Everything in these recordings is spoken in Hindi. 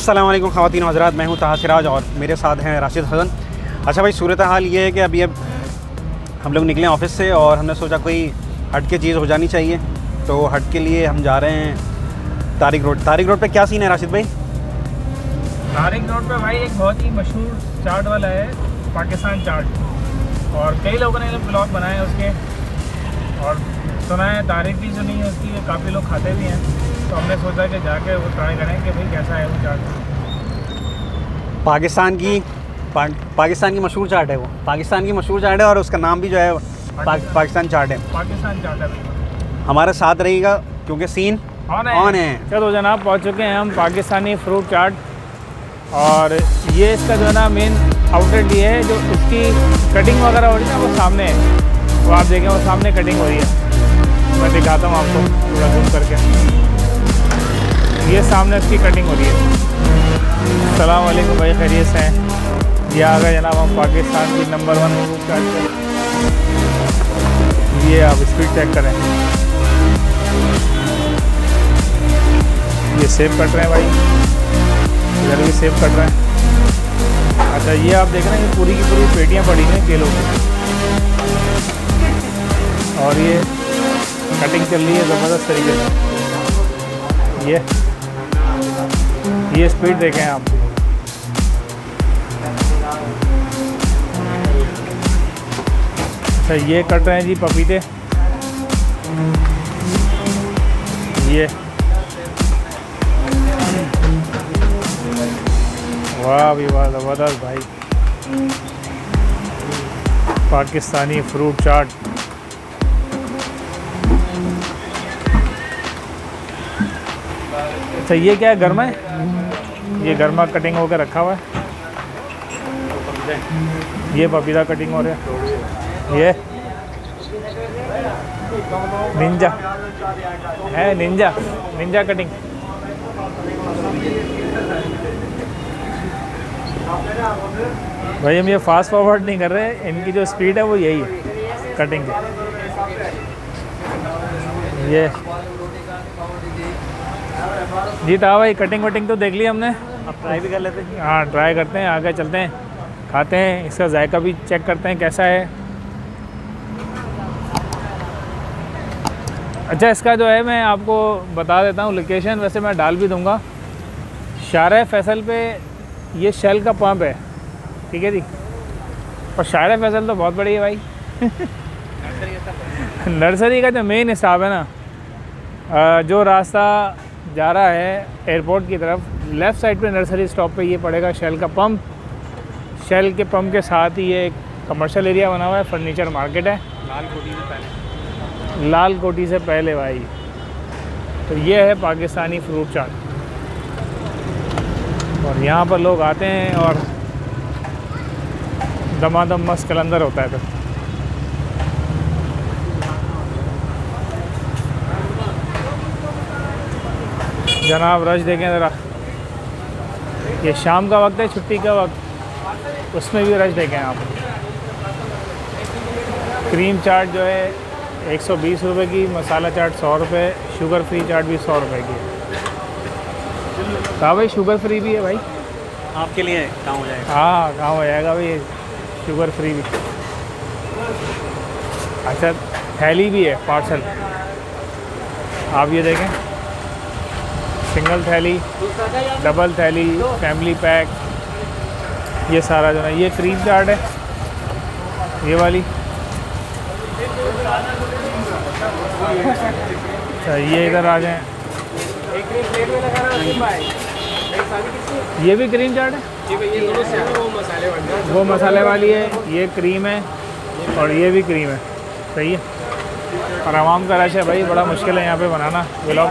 अस्सलाम वालेकुम ख़वातीन व हज़रात, मैं हूँ ताहा सिराज और मेरे साथ हैं राशिद हसन। अच्छा भाई, सूरत हाल ये है कि अभी हम लोग निकले ऑफ़िस से और हमने सोचा कोई हट के चीज़ हो जानी चाहिए, तो हट के लिए हम जा रहे हैं तारिक रोड। तारिक रोड पे क्या सीन है राशिद भाई? तारिक रोड पे भाई एक बहुत ही मशहूर चाट वाला है, पाकिस्तान चाट, और कई लोगों ने ब्लॉग बनाए हैं उसके, और सुना है तारीफ भी सुनी है उसकी, काफ़ी लोग खाते भी हैं, तो हमने सोचा कि जाके वो ट्राई करें कि भाई कैसा है वो चाट। पाकिस्तान की मशहूर चाट है वो, पाकिस्तान की मशहूर चाट है और उसका नाम भी जो है पाकिस्तान चाट है। पाकिस्तान चाट है। हमारे साथ रहेगा क्योंकि सीन ऑन है। चलो जनाब, पहुंच चुके हैं हम पाकिस्तानी फ्रूट चाट, और ये इसका जो है ना मेन आउटलेट ये है, जो इसकी कटिंग वगैरह हो रही है ना वो सामने है, वो आप देखें वो सामने कटिंग हो रही है। मैं दिखाता हूँ आपको थोड़ा जूम करके, ये सामने इसकी कटिंग हो रही है। अस्सलाम वालेकुम भाई, खैरियत से हैं? ये आ गए जनाब हम पाकिस्तान की नंबर 1 फ्रूट चाट पर। ये आप स्पीड चेक करें, ये सेब कट रहे हैं भाई, इधर भी सेब कट रहे हैं। अच्छा, ये आप देख रहे हैं, ये पूरी की पूरी पेटियाँ पड़ी हैं केलों की, और ये कटिंग चल रही है ज़बरदस्त तरीके से। ये स्पीड देखें आप, अच्छा ये कट रहे हैं जी पपीते, ये वाह भी वाह, ज़बरदस्त भाई, पाकिस्तानी फ्रूट चाट। अच्छा ये क्या है, गर्मा है, ये गर्मा कटिंग होकर रखा हुआ है। ये पपीता कटिंग हो रहा है, ये निंजा है, निंजा कटिंग। भाई हम ये फास्ट फॉरवर्ड नहीं कर रहे, इनकी जो स्पीड है वो यही है कटिंग की। ये जी था भाई, कटिंग वटिंग तो देख ली हमने, अब ट्राई भी कर लेते हैं। हाँ ट्राई करते हैं, आगे चलते हैं, खाते हैं, इसका जायका भी चेक करते हैं कैसा है। अच्छा, इसका जो है मैं आपको बता देता हूँ लोकेशन, वैसे मैं डाल भी दूँगा। शाहरा फैसल पे ये शेल का पंप है, ठीक है जी, और शाहरा फैसल तो बहुत बड़ी है भाई। नर्सरी का जो मेन हिसाब है ना, जो रास्ता जा रहा है एयरपोर्ट की तरफ, लेफ़्ट साइड पे नर्सरी स्टॉप पे ये पड़ेगा शेल का पंप। शेल के पंप के साथ ही ये एक कमर्शियल एरिया बना हुआ है, फर्नीचर मार्केट है, लाल कोठी से पहले भाई। तो ये है पाकिस्तानी फ्रूट चाट, और यहाँ पर लोग आते हैं और दमादम मस्त कलंदर होता है। फिर जनाब रश देखें ज़रा, ये शाम का वक्त है, छुट्टी का वक्त, उसमें भी रश देखें आप। क्रीम चाट जो है 120 रुपये की, मसाला चाट 100 रुपये, शुगर फ्री चाट भी 100 रुपये की है। हाँ भाई, शुगर फ्री भी है भाई, आपके लिए काम हो जाएगा। हाँ काम हो जाएगा भाई, शुगर फ्री भी। अच्छा, थैली भी है पार्सल, आप ये देखें, सिंगल थैली, डबल थैली, फैमिली पैक, ये सारा जो है। ये क्रीम चाट है, ये वाली। अच्छा ये इधर आ जाएं, ये भी क्रीम चाट है, वो मसाले वाली है, ये क्रीम है, और ये भी क्रीम है, सही है। और आवाम का रश है भाई, बड़ा मुश्किल है यहाँ पे बनाना व्लॉग।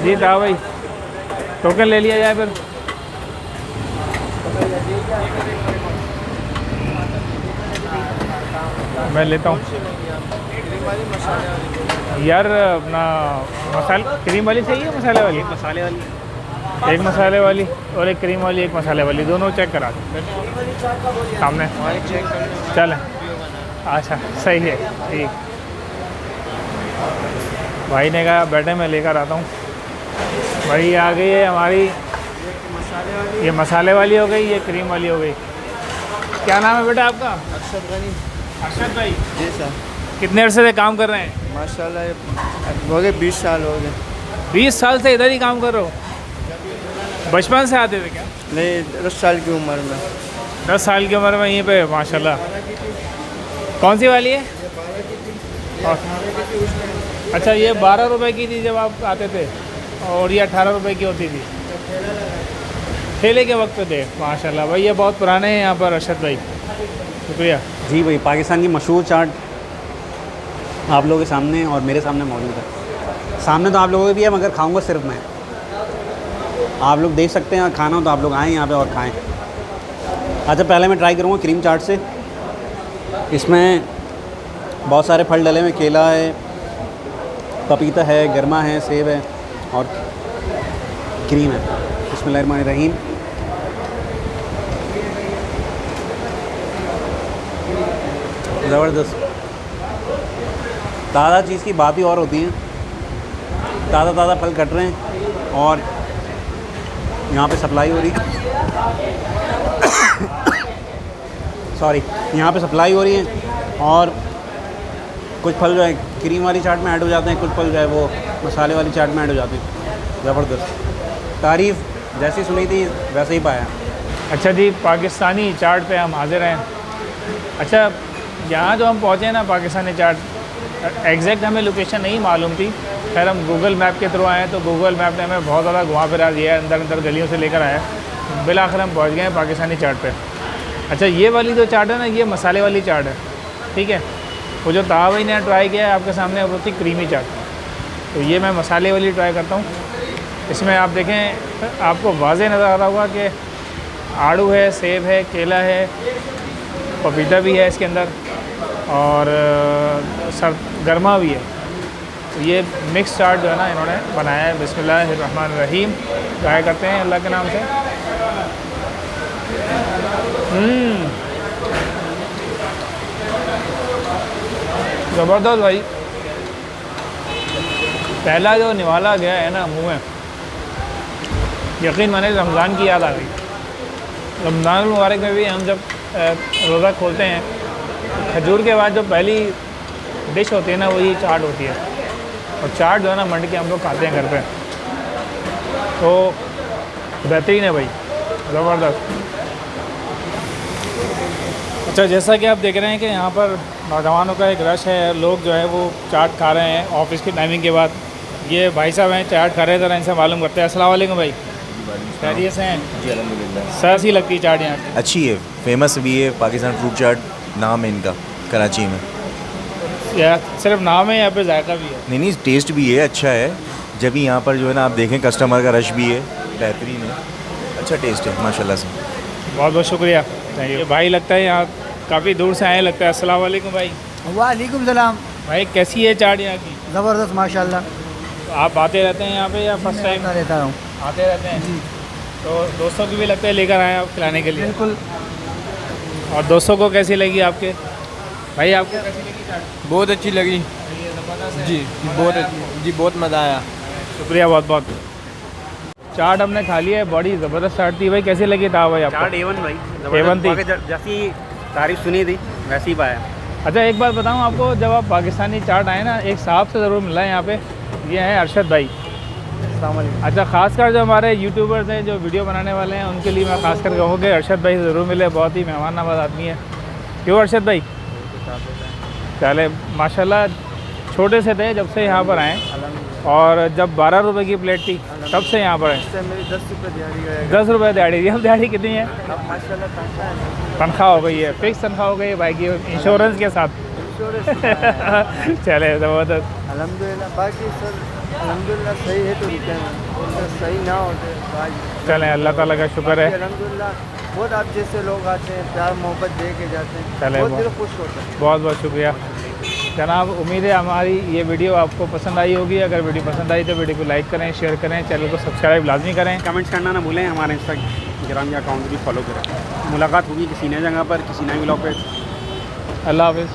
जी था भाई, टोकन ले लिया जाए फिर। मैं लेता हूँ यार, अपना मसाला क्रीम वाली चाहिए, मसाले वाली? मसाले वाली, एक मसाले वाली और एक क्रीम वाली, एक मसाले वाली, दोनों चेक करा सामने। चलें, अच्छा सही है, ठीक। भाई ने कहा बैठे मैं लेकर आता हूँ। भाई आ गई है हमारी, ये मसाले वाली हो गई, ये क्रीम वाली हो गई। क्या नाम है बेटा आपका? अरशद गनी। अरशद भाई, जी सर। कितने अरसे से काम कर रहे हैं? माशाल्लाह हो गए 20 साल हो गए। 20 साल से इधर ही काम कर रहे हो? बचपन से आते थे क्या? नहीं, 10 साल की उम्र में। 10 साल की उम्र में यहीं पे माशाल्लाह। कौन सी वाली है? अच्छा, ये 12 रुपए की थी जब आप आते थे, और ये 18 रुपए की होती थी ठेले के वक्त पे थे। माशाल्लाह भाई, ये बहुत पुराने हैं यहाँ पर अरशद भाई, शुक्रिया। जी भाई, पाकिस्तान की मशहूर चाट आप लोगों के सामने और मेरे सामने मौजूद है। सामने तो आप लोगों के भी है, मगर खाऊंगा सिर्फ मैं। आप लोग देख सकते हैं, खाना हो तो आप लोग आएँ यहाँ पे और खाएं। अच्छा, पहले मैं ट्राई करूँगा क्रीम चाट से। इसमें बहुत सारे फल डले हुए, केला है, पपीता है, गरमा है, सेब है और क्रीम है। बिस्मिल्लाहिर्रहमानिर्रहीम। ज़बरदस्त। ताज़ा चीज़ की बात ही और होती है। ताज़ा ताज़ा फल कट रहे हैं और यहाँ पे सप्लाई हो रही है। सॉरी, यहाँ पे सप्लाई हो रही है और कुछ फल जो है क्रीम वाली चाट में ऐड हो जाते हैं, कुछ फल जो है वो मसाले वाली चाट में ऐड हो जाते हैं। ज़बरदस्त। तारीफ़ जैसी सुनी थी वैसे ही पाया। अच्छा जी, पाकिस्तानी चाट पे हम हाजिर हैं। अच्छा, यहाँ जो हम पहुँचे ना पाकिस्तानी चाट, एग्जैक्ट हमें लोकेशन नहीं मालूम थी। खैर हम गूगल मैप के थ्रू आए हैं, तो गूगल मैप ने हमें बहुत ज़्यादा घुमा फिरा दिया है, अंदर अंदर गलियों से लेकर आया। बिलाखिर हम पहुँच गए हैं पाकिस्तानी चाट पे। अच्छा, ये वाली जो चाट है ना, ये मसाले वाली चाट है, ठीक है। वो जो ताहा भाई ने ट्राई किया है आपके सामने, वो थी क्रीमी चाट। तो ये मैं मसाले वाली ट्राई करता हूँ। इसमें आप देखें, आपको वाज़े नज़र आ रहा होगा कि आड़ू है, सेब है, केला है, पपीता भी है इसके अंदर, और सर गरमा भी है। तो ये मिक्स चाट जो है ना इन्होंने बनाया है। बिस्मिल्लाहिर्रहमानिर्रहीम। ट्राई करते हैं अल्लाह के नाम से। ज़बरदस्त भाई। पहला जो निवाला गया है ना मुँह में, यकीन माने रमज़ान की याद आ गई। रमज़ान मुबारक में भी हम जब रोज़ा खोलते हैं, खजूर के बाद जो पहली डिश होती है ना, वही चाट होती है। और चाट जो है ना मंड के हम लोग खाते हैं घर पे, तो बेहतरीन है भाई, ज़बरदस्त। अच्छा, जैसा कि आप देख रहे हैं कि यहाँ पर नौजवानों का एक रश है, लोग जो है वो चाट खा रहे हैं ऑफिस की टाइमिंग के बाद। ये भाई साहब हैं, चाट खा रहे थे, इनसे मालूम करते हैं। अस्सलाम वालेकुम भाई, खैरियत से हैं? जी अल्हम्दुलिल्लाह। सर सी लगती है चाट यहाँ की? अच्छी है, फेमस भी है, पाकिस्तान फ्रूट चाट नाम है इनका, कराची में। या सिर्फ नाम है या फिर जायका भी है? नहीं, टेस्ट भी है, अच्छा है। जब भी यहाँ पर जो है ना आप देखें, कस्टमर का रश भी है, बेहतरीन है, अच्छा टेस्ट है माशाल्लाह से। बहुत बहुत शुक्रिया, थैंक यू। भाई लगता है यहाँ काफ़ी दूर से आए लगता है। अस्सलाम वालेकुम भाई। वालेकुम सलाम। भाई कैसी है चाट यहाँ की? ज़बरदस्त माशाल्लाह। तो आप आते रहते हैं यहाँ पे या फर्स्ट टाइम? रहता हूँ। आते रहते हैं। तो दोस्तों की भी लगता है लेकर आए आप खिलाने के लिए? बिल्कुल। और दोस्तों को कैसी लगी आपके? भाई आपको कैसी लगी चाट? बहुत अच्छी लगी जी, बहुत अच्छी जी, बहुत मज़ा आया। शुक्रिया बहुत बहुत। चाट हमने खा लिया है, बड़ी ज़बरदस्त चाट थी भाई। कैसी लगी था भाई आपको? चाट A1 भाई, A1 थी। जैसी तारीफ़ सुनी थी वैसे ही पाया। अच्छा, एक बात बताऊँ आपको, जब आप पाकिस्तानी चाट आए ना, एक साहब से ज़रूर मिला है यहाँ पे, ये हैं अरशद भाई। अच्छा, ख़ासकर जो हमारे यूट्यूबर्स हैं जो वीडियो बनाने वाले हैं, उनके लिए मैं ख़ासकर कहूँगा कि अरशद भाई ज़रूर मिले, बहुत ही मेहमान नवाज़ आदमी है। क्यों अरशद भाई? चले माशाल्लाह, छोटे से थे जब से यहाँ पर आए, और जब 12 रुपए की प्लेट थी तब से यहाँ पर आए। मेरी 10 रुपये दिहाड़ी गए। 10 रुपये दिहाड़ी थी। अब दिहाड़ी कितनी है? अब माशाल्लाह तनख्वाह हो गई है, फिक्स तनख्वाह हो गई है भाई की, इंश्योरेंस के साथ। चले ज़बरदस्त। अल्हम्दुलिल्लाह। बाकी सर अल्हम्दुलिल्लाह सही है, तो रुके हैं, सही ना होते भाई। चलें, अल्लाह ताला का शुक्र है। अल्हम्दुलिल्लाह बहुत आप जैसे लोग आते हैं, प्यार मोहब्बत दे के जाते हैं, चले, बहुत बहुत दिल खुश होता है। बहुत बहुत शुक्रिया जनाब। उम्मीद है हमारी ये वीडियो आपको पसंद आई होगी। अगर वीडियो पसंद आई तो वीडियो को लाइक करें, शेयर करें, चैनल को सब्सक्राइब लाजमी करें। कमेंट्स करना ना भूलें, हमारे इंस्टाग्राम या अकाउंट भी फॉलो करें। मुलाकात होगी किसी नई जगह पर, किसी नए व्लॉग पे। अल्लाह हाफ़िज़।